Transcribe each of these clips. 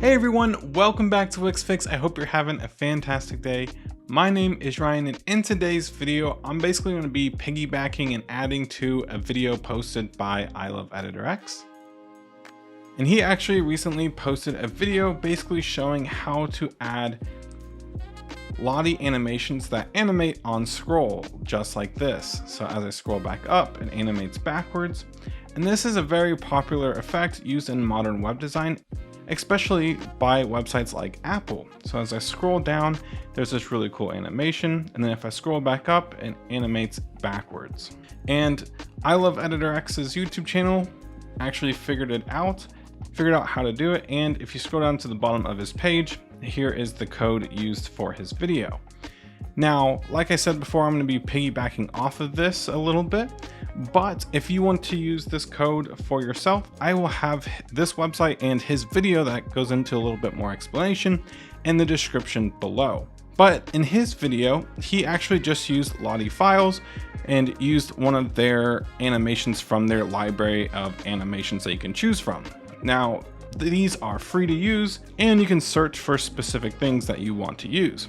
Hey everyone, welcome back to Fix. I hope you're having a fantastic day. My name is Ryan, and in today's video, I'm basically going to be piggybacking and adding to a video posted by I Love Editor X. And he actually recently posted a video basically showing how to add Lottie animations that animate on scroll, just like this. So as I scroll back up, it animates backwards. And this is a very popular effect used in modern web design, especially by websites like Apple. So as I scroll down, there's this really cool animation. And then if I scroll back up, it animates backwards. And I Love Editor X's YouTube channel actually figured out how to do it. And if you scroll down to the bottom of his page, here is the code used for his video. Now, like I said before, I'm going to be piggybacking off of this a little bit, but if you want to use this code for yourself, I will have this website and his video that goes into a little bit more explanation in the description below. But in his video, he actually just used Lottie files and used one of their animations from their library of animations that you can choose from. Now, these are free to use and you can search for specific things that you want to use.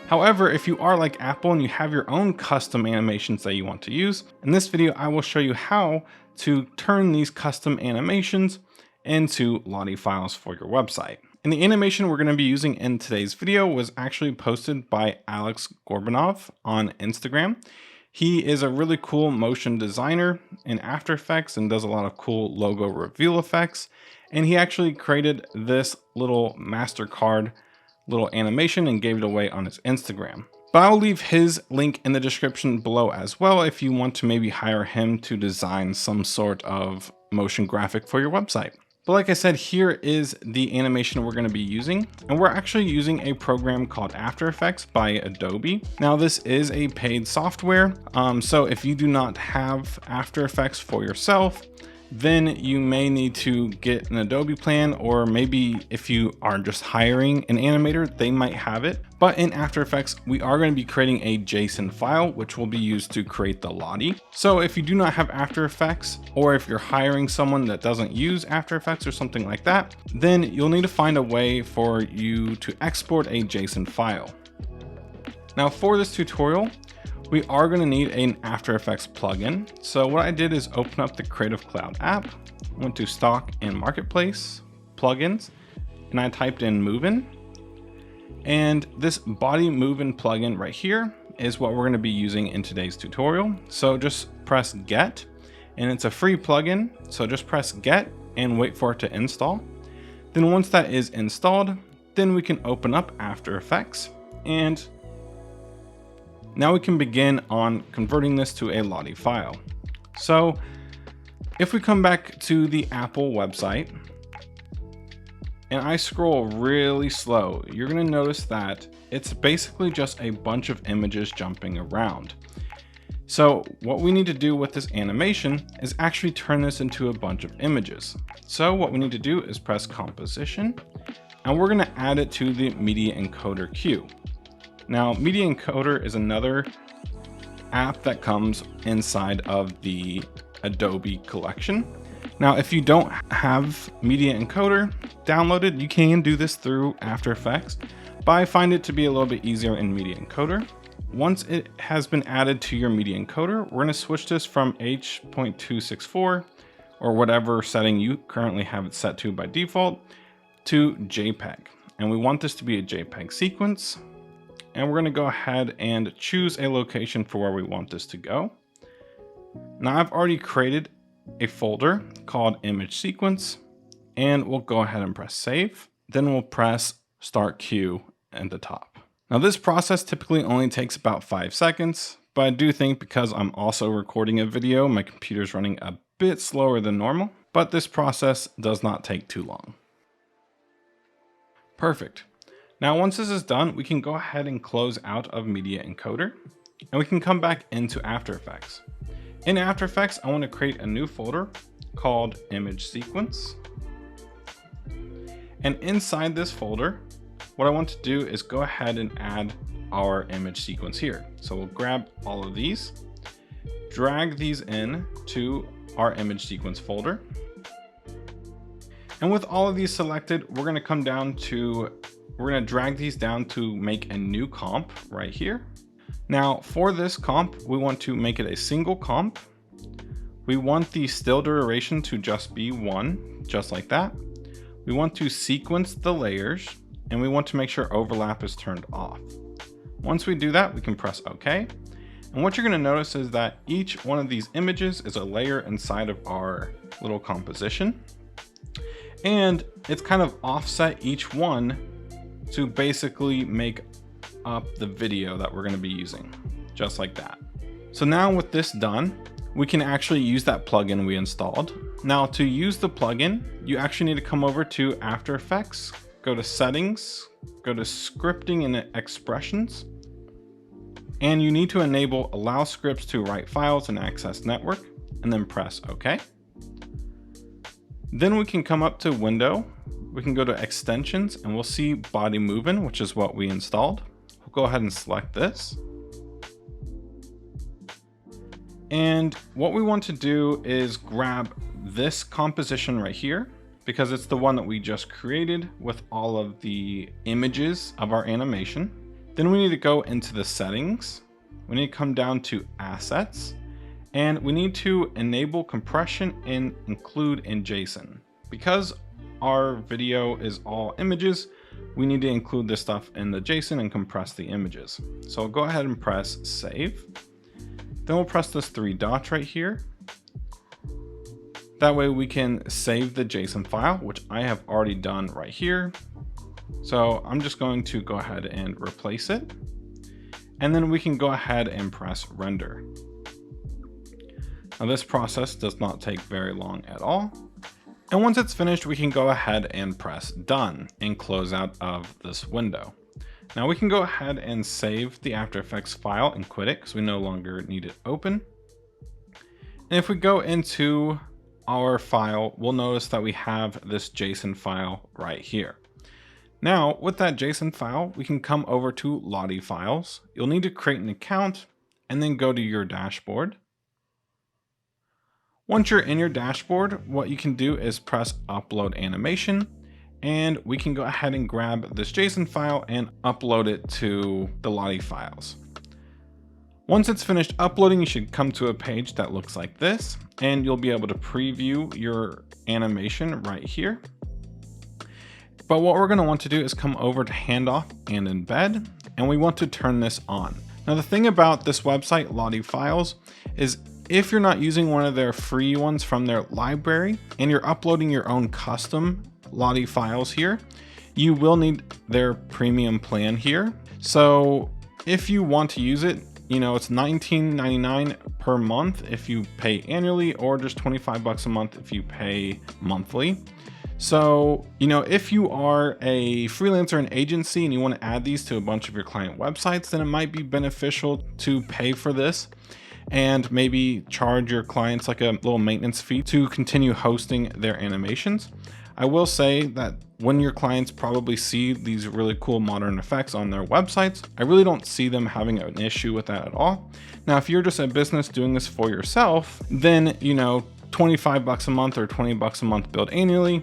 However, if you are like Apple and you have your own custom animations that you want to use, in this video, I will show you how to turn these custom animations into Lottie files for your website. And the animation we're going to be using in today's video was actually posted by Gorbunov on Instagram. He is a really cool motion designer in After Effects and does a lot of cool logo reveal effects. And he actually created this little MasterCard little animation and gave it away on his Instagram. But I'll leave his link in the description below as well if you want to maybe hire him to design some sort of motion graphic for your website. But like I said, here is the animation we're going to be using, and we're actually using a program called After Effects by Adobe. Now this is a paid software, so if you do not have After Effects for yourself, then you may need to get an Adobe plan, or maybe if you are just hiring an animator, they might have it. But in After Effects, we are going to be creating a JSON file, which will be used to create the Lottie. So if you do not have After Effects, or if you're hiring someone that doesn't use After Effects or something like that, then you'll need to find a way for you to export a JSON file. Now for this tutorial, we are going to need an After Effects plugin. So what I did is open up the Creative Cloud app, went to Stock and Marketplace, Plugins, and I typed in Movin. And this BodyMovin plugin right here is what we're going to be using in today's tutorial. So just press Get, and it's a free plugin. So just press Get and wait for it to install. Then once that is installed, then we can open up After Effects, and now we can begin on converting this to a Lottie file. So if we come back to the Apple website and I scroll really slow, you're going to notice that it's basically just a bunch of images jumping around. So what we need to do with this animation is actually turn this into a bunch of images. So what we need to do is press Composition, and we're going to add it to the Media Encoder queue. Now, Media Encoder is another app that comes inside of the Adobe collection. Now, if you don't have Media Encoder downloaded, you can do this through After Effects, but I find it to be a little bit easier in Media Encoder. Once it has been added to your Media Encoder, we're going to switch this from H.264 or whatever setting you currently have it set to by default to JPEG. And we want this to be a JPEG sequence. And we're going to go ahead and choose a location for where we want this to go. Now I've already created a folder called image sequence, and we'll go ahead and press save. Then we'll press start queue at the top. Now this process typically only takes about 5 seconds, but I do think because I'm also recording a video, my computer's running a bit slower than normal, but this process does not take too long. Perfect. Now, once this is done, we can go ahead and close out of Media Encoder, and we can come back into After Effects. In After Effects, I want to create a new folder called Image Sequence. And inside this folder, what I want to do is go ahead and add our image sequence here. So we'll grab all of these, drag these in to our image sequence folder. And with all of these selected, we're gonna drag these down to make a new comp right here. Now for this comp, we want to make it a single comp. We want the still duration to just be 1, just like that. We want to sequence the layers, and we want to make sure overlap is turned off. Once we do that, we can press OK. And what you're gonna notice is that each one of these images is a layer inside of our little composition. And it's kind of offset each one to basically make up the video that we're gonna be using, just like that. So now with this done, we can actually use that plugin we installed. Now to use the plugin, you actually need to come over to After Effects, go to Settings, go to Scripting and Expressions, and you need to enable Allow Scripts to Write Files and Access Network, and then press OK. Then we can come up to Window, we can go to Extensions, and we'll see BodyMovin, which is what we installed. We'll go ahead and select this. And what we want to do is grab this composition right here, because it's the one that we just created with all of the images of our animation. Then we need to go into the settings. We need to come down to assets, and we need to enable compression and include in JSON. Because our video is all images, we need to include this stuff in the JSON and compress the images. So I'll go ahead and press save. Then we'll press this 3 dots right here. That way we can save the JSON file, which I have already done right here. So I'm just going to go ahead and replace it. And then we can go ahead and press render. Now this process does not take very long at all. And once it's finished, we can go ahead and press done and close out of this window. Now we can go ahead and save the After Effects file and quit it because we no longer need it open. And if we go into our file, we'll notice that we have this JSON file right here. Now with that JSON file, we can come over to Lottie files. You'll need to create an account and then go to your dashboard. Once you're in your dashboard, what you can do is press upload animation, and we can go ahead and grab this JSON file and upload it to the Lottie files. Once it's finished uploading, you should come to a page that looks like this, and you'll be able to preview your animation right here. But what we're going to want to do is come over to handoff and embed, and we want to turn this on. Now the thing about this website, Lottie files, is if you're not using one of their free ones from their library and you're uploading your own custom Lottie files here, you will need their premium plan here. So if you want to use it, you know, it's $19.99 per month if you pay annually, or just $25 a month if you pay monthly. So, you know, if you are a freelancer and agency and you want to add these to a bunch of your client websites, then it might be beneficial to pay for this and maybe charge your clients like a little maintenance fee to continue hosting their animations. I will say that when your clients probably see these really cool modern effects on their websites, I really don't see them having an issue with that at all. Now, if you're just a business doing this for yourself, then, you know, $25 a month or $20 a month billed annually,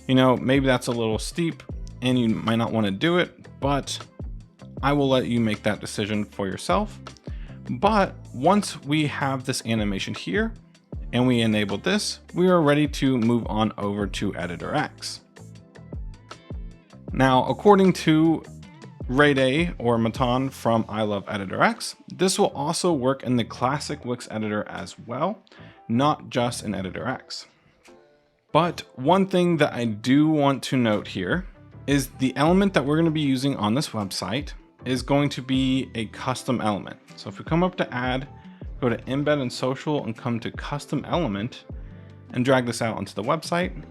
you know, maybe that's a little steep and you might not want to do it, but I will let you make that decision for yourself. But once we have this animation here and we enable this, we are ready to move on over to Editor X. Now, according to Rayday or Matan from I Love Editor X, this will also work in the classic Wix editor as well, not just in Editor X. But one thing that I do want to note here is the element that we're going to be using on this website is going to be a custom element. So if we come up to add, go to embed and social and come to custom element and drag this out onto the website.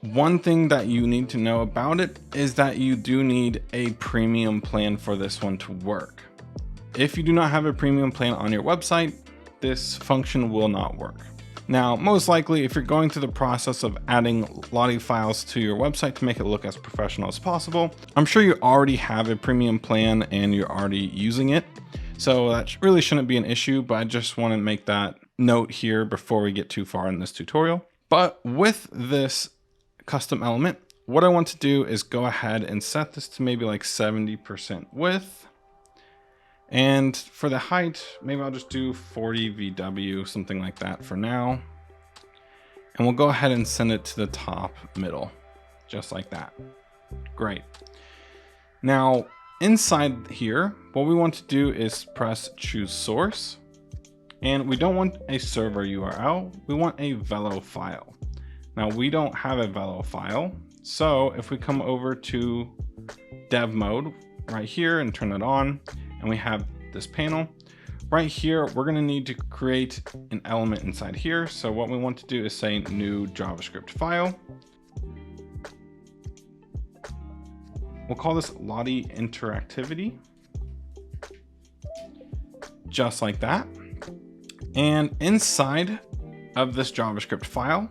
One thing that you need to know about it is that you do need a premium plan for this one to work. If you do not have a premium plan on your website, this function will not work. Now, most likely, if you're going through the process of adding Lottie files to your website to make it look as professional as possible, I'm sure you already have a premium plan and you're already using it. So that really shouldn't be an issue, but I just want to make that note here before we get too far in this tutorial. But with this custom element, what I want to do is go ahead and set this to maybe like 70% width. And for the height, maybe I'll just do 40 VW, something like that for now. And we'll go ahead and send it to the top middle, just like that. Great. Now, inside here, what we want to do is press choose source. And we don't want a server URL, we want a Velo file. Now we don't have a Velo file, so if we come over to dev mode right here and turn it on, and we have this panel, right here, we're gonna need to create an element inside here. So what we want to do is say new JavaScript file. We'll call this Lottie interactivity, just like that. And inside of this JavaScript file,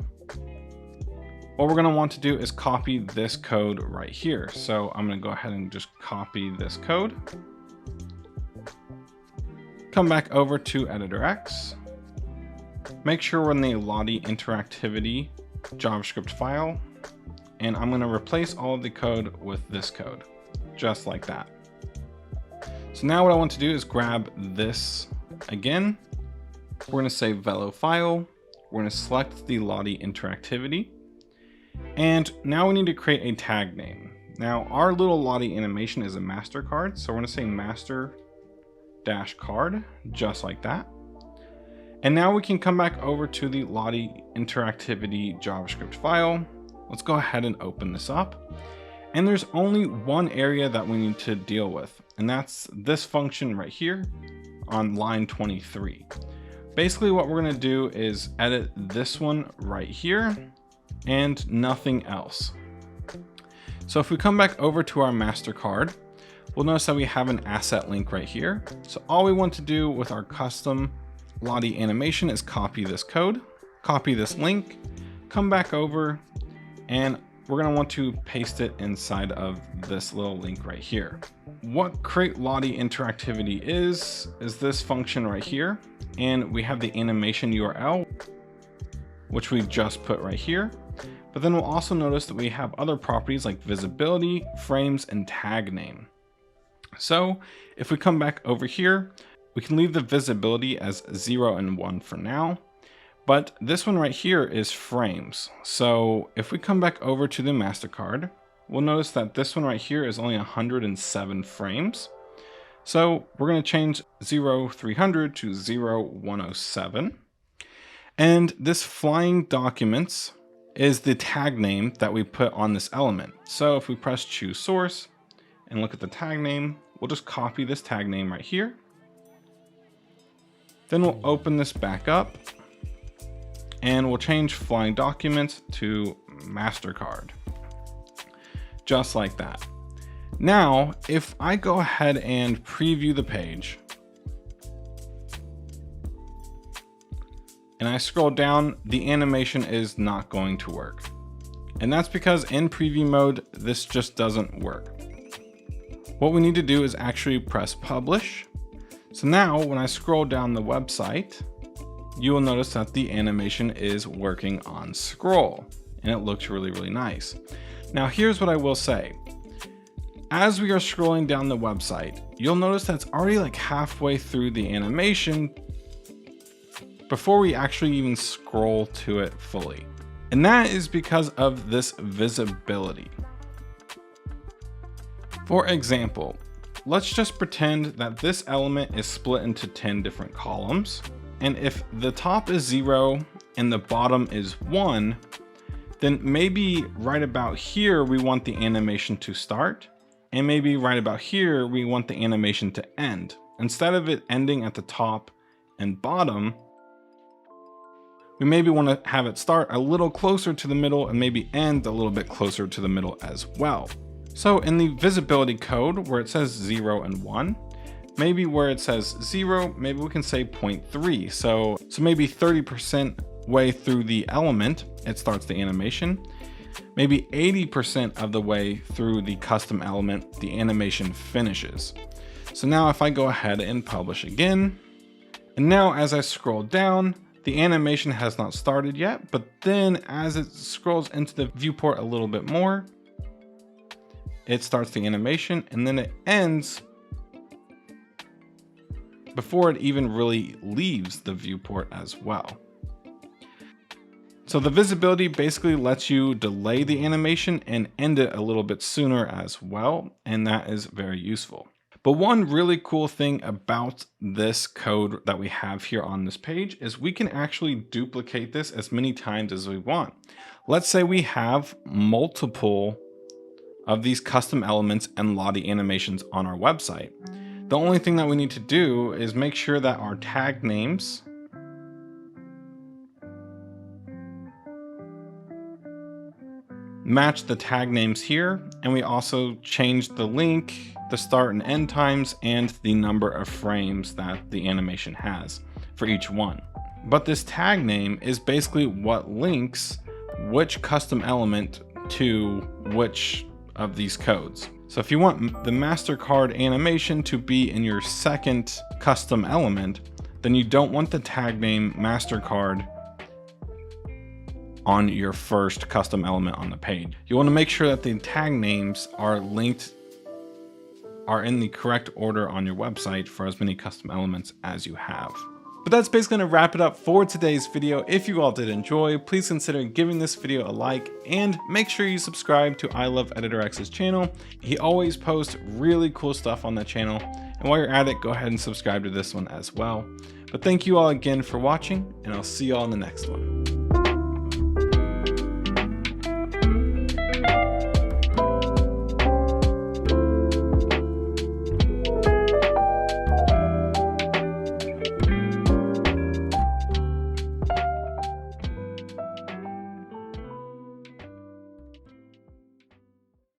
what we're going to want to do is copy this code right here. So I'm going to go ahead and just copy this code. Come back over to Editor X. Make sure we're in the Lottie interactivity JavaScript file. And I'm going to replace all of the code with this code, just like that. So now what I want to do is grab this again. We're going to say Velo file. We're going to select the Lottie interactivity. And now we need to create a tag name. Now our little Lottie animation is a master card. So we're going to say master dash card, just like that. And now we can come back over to the Lottie interactivity JavaScript file. Let's go ahead and open this up. And there's only one area that we need to deal with, and that's this function right here on line 23. Basically what we're going to do is edit this one right here and nothing else. So if we come back over to our master card, we'll notice that we have an asset link right here. So all we want to do with our custom Lottie animation is copy this code, copy this link, come back over, and we're going to want to paste it inside of this little link right here. What create Lottie interactivity is this function right here. And we have the animation URL, which we just put right here. But then we'll also notice that we have other properties like visibility, frames, and tag name. So if we come back over here, we can leave the visibility as 0 and 1 for now. But this one right here is frames. So if we come back over to the MasterCard, we'll notice that this one right here is only 107 frames. So we're going to change 0300 to 0107. And this flying documents is the tag name that we put on this element. So if we press choose source and look at the tag name, we'll just copy this tag name right here. Then we'll open this back up and we'll change flying documents to MasterCard, just like that. Now, if I go ahead and preview the page and I scroll down, the animation is not going to work. And that's because in preview mode, this just doesn't work. What we need to do is actually press publish. So now when I scroll down the website, you will notice that the animation is working on scroll and it looks really, really nice. Now here's what I will say. As we are scrolling down the website, you'll notice that's already like halfway through the animation before we actually even scroll to it fully. And that is because of this visibility. For example, let's just pretend that this element is split into 10 different columns. And if the top is 0 and the bottom is 1, then maybe right about here, we want the animation to start. And maybe right about here, we want the animation to end. Instead of it ending at the top and bottom, we maybe want to have it start a little closer to the middle and maybe end a little bit closer to the middle as well. So in the visibility code where it says 0 and 1, maybe where it says 0, maybe we can say 0.3. So maybe 30% way through the element, it starts the animation. Maybe 80% of the way through the custom element, the animation finishes. So now if I go ahead and publish again, and now as I scroll down, The animation has not started yet, but then as it scrolls into the viewport a little bit more, it starts the animation and then it ends before it even really leaves the viewport as well. So the visibility basically lets you delay the animation and end it a little bit sooner as well, and that is very useful. But one really cool thing about this code that we have here on this page is we can actually duplicate this as many times as we want. Let's say we have multiple of these custom elements and Lottie animations on our website. The only thing that we need to do is make sure that our tag names match the tag names here, and we also change the link, the start and end times, and the number of frames that the animation has for each one. But this tag name is basically what links which custom element to which of these codes. So if you want the MasterCard animation to be in your second custom element, then you don't want the tag name MasterCard on your first custom element on the page. You want to make sure that the tag names are in the correct order on your website for as many custom elements as you have. But that's basically going to wrap it up for today's video. If you all did enjoy, please consider giving this video a like and make sure you subscribe to I Love Editor X's channel. He always posts really cool stuff on that channel. And while you're at it, go ahead and subscribe to this one as well. But thank you all again for watching, and I'll see you all in the next one.